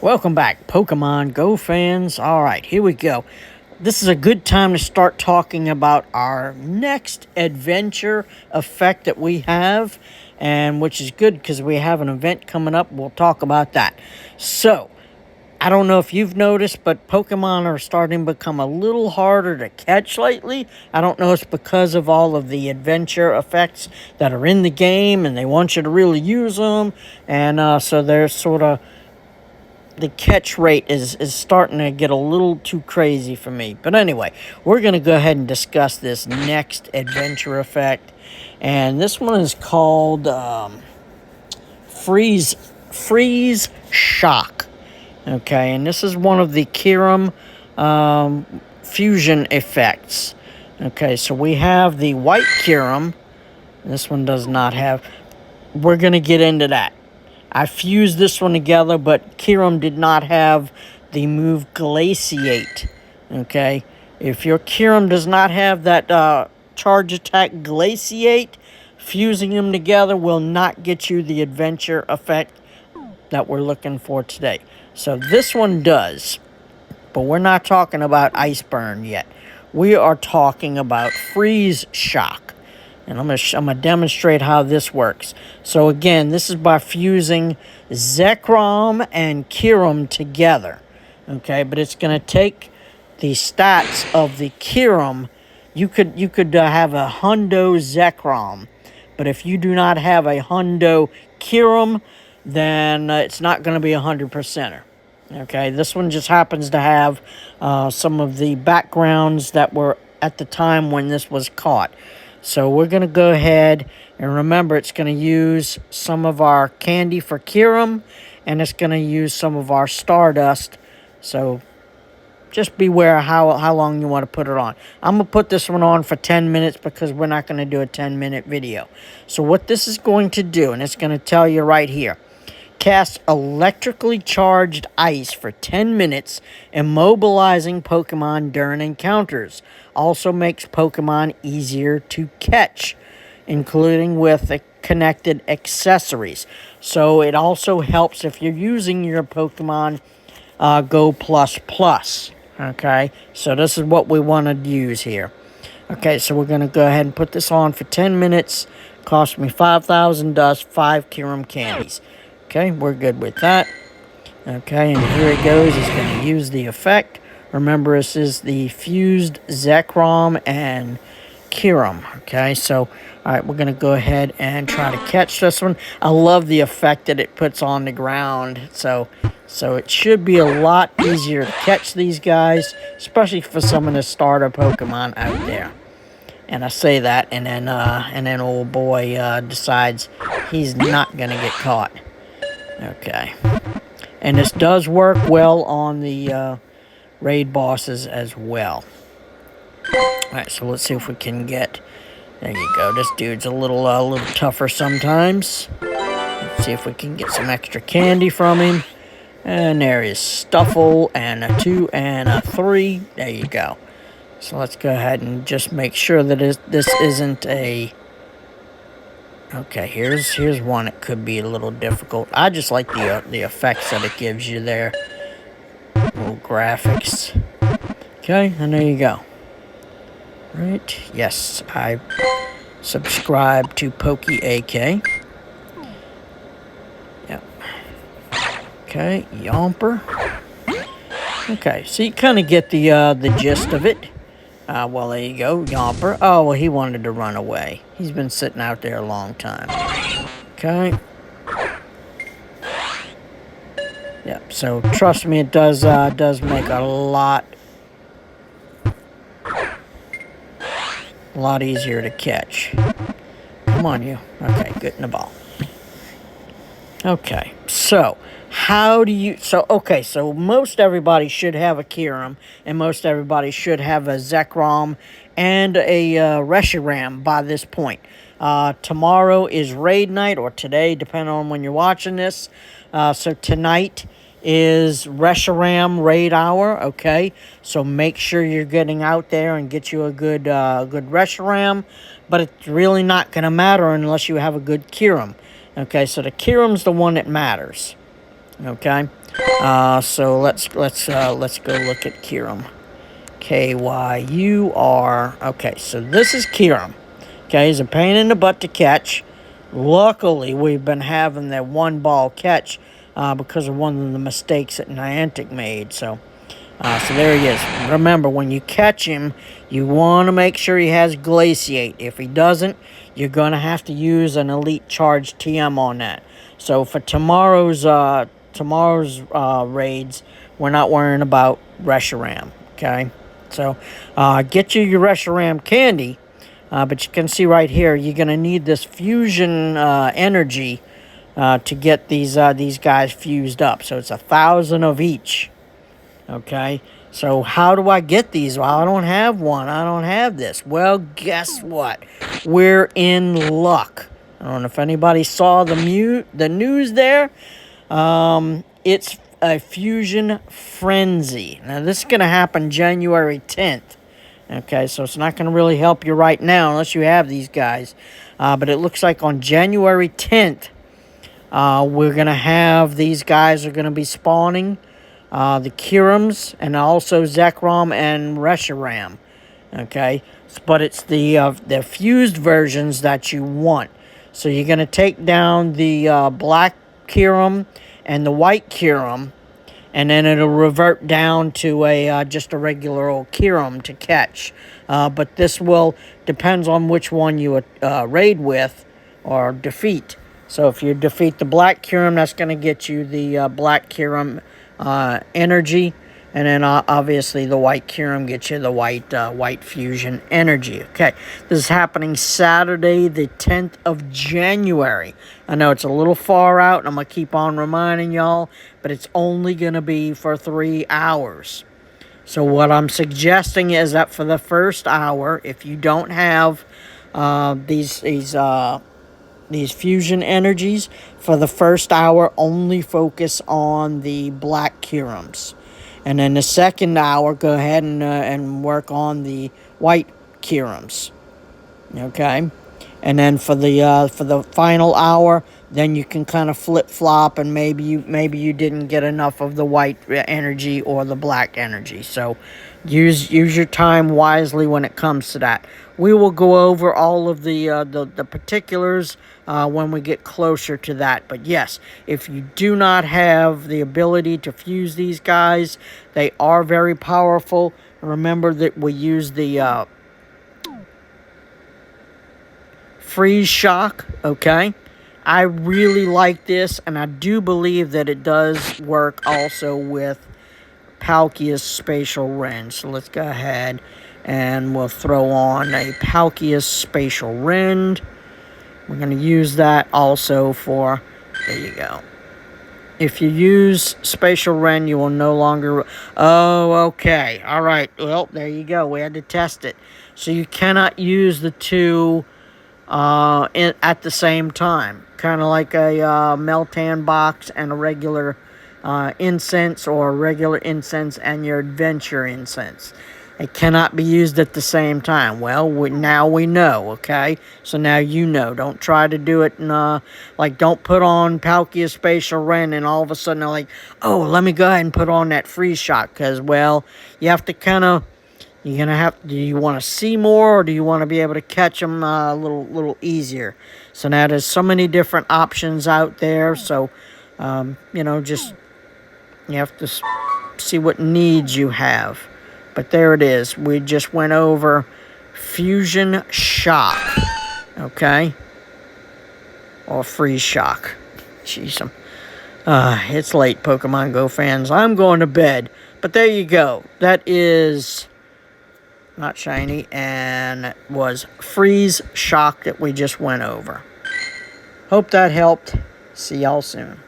Welcome back, Pokemon Go fans. All right, here we go. This is a good time to start talking about our next adventure effect that we have, and which is good because we have an event coming up. We'll talk about that. So, I don't know if you've noticed, but Pokemon are starting to become a little harder to catch lately. I don't know if it's because of all of the adventure effects that are in the game, and they want you to really use them, and so they're sort of the catch rate is starting to get a little too crazy for me. But anyway, we're going to go ahead and discuss this next adventure effect. And this one is called Freeze Shock. Okay, and this is one of the Kyurem fusion effects. Okay, so we have the white Kyurem. This one does not have. We're going to get into that. I fused this one together, but Kyurem did not have the move Glaciate. Okay? If your Kyurem does not have that charge attack Glaciate, fusing them together will not get you the adventure effect that we're looking for today. So this one does, but we're not talking about Ice Burn yet. We are talking about Freeze Shock. And I'm gonna demonstrate how this works. So again, this is by fusing Zekrom and Kyurem together. Okay, but it's gonna take the stats of the Kyurem. You could have a Hundo Zekrom, but if you do not have a Hundo Kyurem, then it's not gonna be 100%er. Okay, this one just happens to have some of the backgrounds that were at the time when this was caught. So we're going to go ahead and remember it's going to use some of our candy for Kyurem, and it's going to use some of our Stardust. So just beware how long you want to put it on. I'm going to put this one on for 10 minutes because we're not going to do a 10-minute video. So what this is going to do, and it's going to tell you right here, cast electrically charged ice for 10 minutes, immobilizing Pokemon during encounters. Also makes Pokemon easier to catch, including with connected accessories. So it also helps if you're using your Pokemon Go Plus. Okay, so this is what we want to use here. Okay, so we're going to go ahead and put this on for 10 minutes. Cost me 5,000 dust, 5 Kyurem candies. Okay, we're good with that. Okay, and here it goes. It's going to use the effect. Remember, this is the fused Zekrom and Kyurem. Okay, so, all right, we're going to go ahead and try to catch this one. I love the effect that it puts on the ground. So it should be a lot easier to catch these guys, especially for some of the starter Pokemon out there. And I say that, and then old boy decides he's not going to get caught. Okay, and this does work well on the raid bosses as well. Alright, so let's see if we can get... There you go. This dude's a little tougher sometimes. Let's see if we can get some extra candy from him. And there is Stuffle, and a 2 and a 3. There you go. So let's go ahead and just make sure that this isn't a... Okay, here's one that could be a little difficult. I just like the effects that it gives you there. Little graphics. Okay, and there you go. Right, yes, I subscribe to PokeAK. Yep. Okay, Yomper. Okay, so you kind of get the gist of it. Well, there you go, Yomper. Oh, well, he wanted to run away. He's been sitting out there a long time. Okay. Yep, so trust me, it does make a lot easier to catch. Come on, you. Okay, get in the ball. Okay, so... How do you... So most everybody should have a Kyurem, and most everybody should have a Zekrom and a Reshiram by this point. Tomorrow is raid night, or today, depending on when you're watching this. So tonight is Reshiram raid hour, okay? So make sure you're getting out there and get you a good Reshiram, but it's really not going to matter unless you have a good Kyurem. Okay, so the Kyurem's the one that matters. Okay, So let's go look at Kyurem. Kyur. Okay, so this is Kyurem. Okay, he's a pain in the butt to catch. Luckily, we've been having that one ball catch because of one of the mistakes that Niantic made. So there he is. Remember, when you catch him, you want to make sure he has Glaciate. If he doesn't, you're going to have to use an Elite Charge TM on that. So for tomorrow's raids, we're not worrying about Reshiram. Okay, so get you your Reshiram candy. But you can see right here, you're going to need this fusion energy to get these guys fused up. So it's 1,000 of each. Okay, so how do I get these? Well, I don't have one. I don't have this. Well, guess what? We're in luck. I don't know if anybody saw the news there. It's a fusion frenzy. Now, this is going to happen January 10th. Okay, so it's not going to really help you right now unless you have these guys. But it looks like on January 10th, we're going to have these guys are going to be spawning. The Kyurems and also Zekrom and Reshiram. Okay, but it's the fused versions that you want. So you're going to take down the black Kyurem and the white Kyurem, and then it'll revert down to just a regular old Kyurem to catch. But this depends on which one you raid with or defeat. So if you defeat the black Kyurem, that's going to get you the black Kyurem energy, and then obviously the white Kyurem gets you the white fusion energy. Okay, this is happening Saturday the 10th of January. I know it's a little far out, and I'm gonna keep on reminding y'all, but it's only gonna be for 3 hours. So what I'm suggesting is that for the first hour, if you don't have these fusion energies, for the first hour, only focus on the black Kyurems. And then the second hour, go ahead and work on the white Kyurems. Okay? And then for the final hour, then you can kind of flip-flop, and maybe you didn't get enough of the white energy or the black energy. So use your time wisely when it comes to that. We will go over all of the particulars when we get closer to that. But yes, if you do not have the ability to fuse these guys, they are very powerful. Remember that we use the freeze shock, okay? I really like this, and I do believe that it does work also with Palkia's Spatial Rend. So let's go ahead and we'll throw on a Palkia's Spatial Rend. We're going to use that also for, there you go. If you use Spatial Rend, you will no longer, oh, okay. All right, well, there you go. We had to test it. So you cannot use the two at the same time. Kind of like a Meltan box and a regular incense, or a regular incense and your adventure incense. It cannot be used at the same time. Well, now we know, okay? So now you know. Don't try to do it in, don't put on Palkia's Spatial Rend and all of a sudden they're like, oh, let me go ahead and put on that freeze shot. Because, well, you have to kind of, you're going to have, do you want to see more, or do you want to be able to catch them a little easier? So now there's so many different options out there. So, just, you have to see what needs you have. But there it is. We just went over Fusion Shock, okay? Or Freeze Shock. Jeez, it's late, Pokemon Go fans. I'm going to bed. But there you go. That is not shiny, and it was Freeze Shock that we just went over. Hope that helped. See y'all soon.